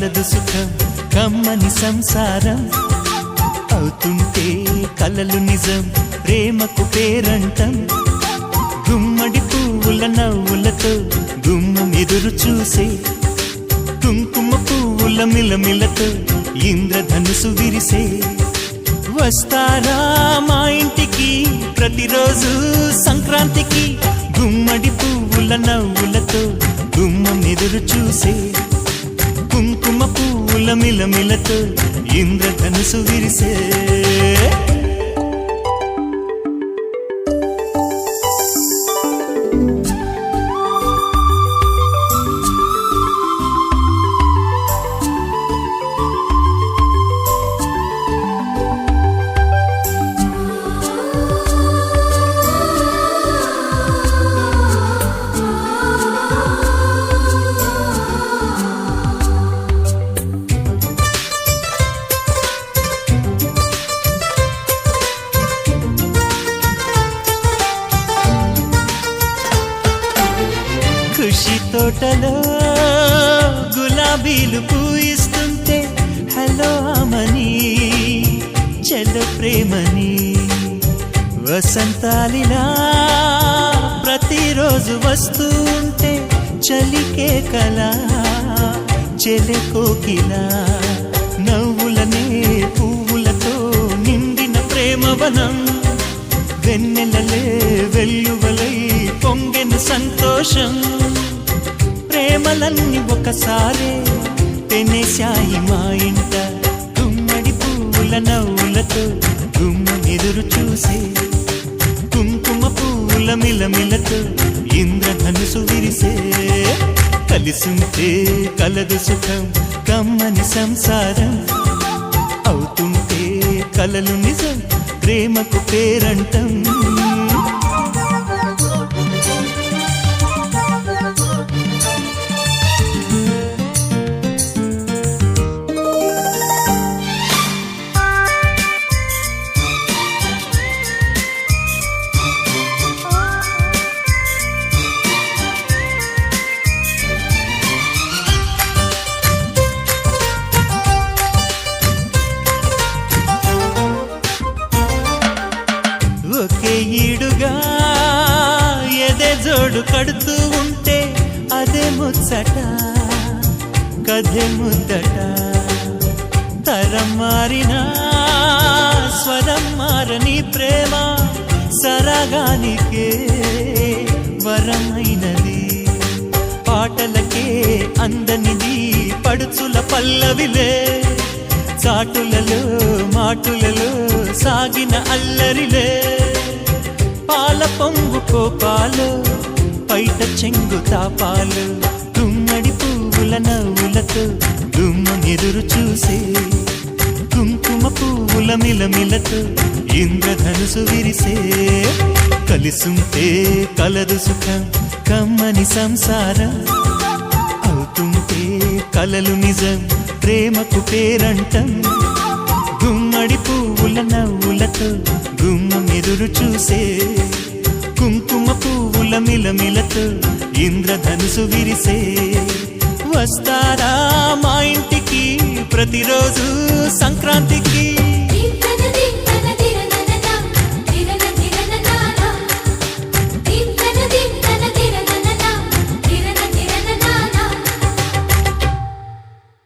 కలదు సుఖం కమ్మని సంసారం అవుతుంటే కలలు నిజం ప్రేమకు పేరంటం గుమ్మడి పువ్వుల నవ్వులతో గుమ్మం ఎదురు చూసే కుంకుమ పువ్వుల మిలమిలతో ఇంద్రధనుసు విరిసే వస్తారా మా ఇంటికి ప్రతిరోజు సంక్రాంతికి గుమ్మడి పువ్వుల నవ్వులతో గుమ్మం ఎదురు చూసే కుంకుమ పువ్వుల మిలమిలతో ఇంద్రధనుసు విరిసే ఖుషి తోటలో గులాబీలు పూయిస్తుంటే హలో అమని చెల్లో ప్రేమని వసంతాలిలా ప్రతిరోజు వస్తూ ఉంటే చలికే కలా చెలె కోకిలా నవ్వులనే పువ్వులతో నిండిన ప్రేమవనం వెన్నెలలే వెల్లువలై పొంగెను సంతోషం ప్రేమలన్నీ ఒకసారే పెనేశాయి మా ఇంట గుమ్మడి పువ్వుల నవ్వులతో గుమ్మం ఎదురు చూసే కుంకుమ పువ్వుల మిలమిలతో ఇంద్రధనుసు విరిసే కలిసుంటే కలదు సుఖం కమ్మని సంసారం అవుతుంటే కలలు నిజం ప్రేమకు పేరంటం ఒకే ఈడుగా ఎదే జోడు కడుతూ ఉంటే అదే ముచ్చట కథే ముద్దట తరం మారినా స్వరం మారని ప్రేమ సరగానికే వరమైనది పాటలకే అందనిది పడుచుల పల్లవిలే చాటులలో మాటులలో సాగిన అల్లరిలే పాల పొంగు కోపాలు పైట చెంగు తాపాలు గుమ్మడి పువ్వుల నవ్వులతో గుమ్మం ఎదురు చూసే కుంకుమ పువ్వుల మిలమిలతో ఇంద్రధనుసు విరిసే కలిసుంటే కలదు సుఖం కమ్మని సంసారం అవుతుంటే కలలు నిజం ప్రేమకు పేరంటం గుమ్మడి పువ్వుల నవ్వులతో గుమ్మం ఎదురు చూసే కుంకుమ పువ్వుల మిలమిలతో ఇంద్రధనుసు విరిసే వస్తారా మా ఇంటికి ప్రతిరోజు సంక్రాంతికి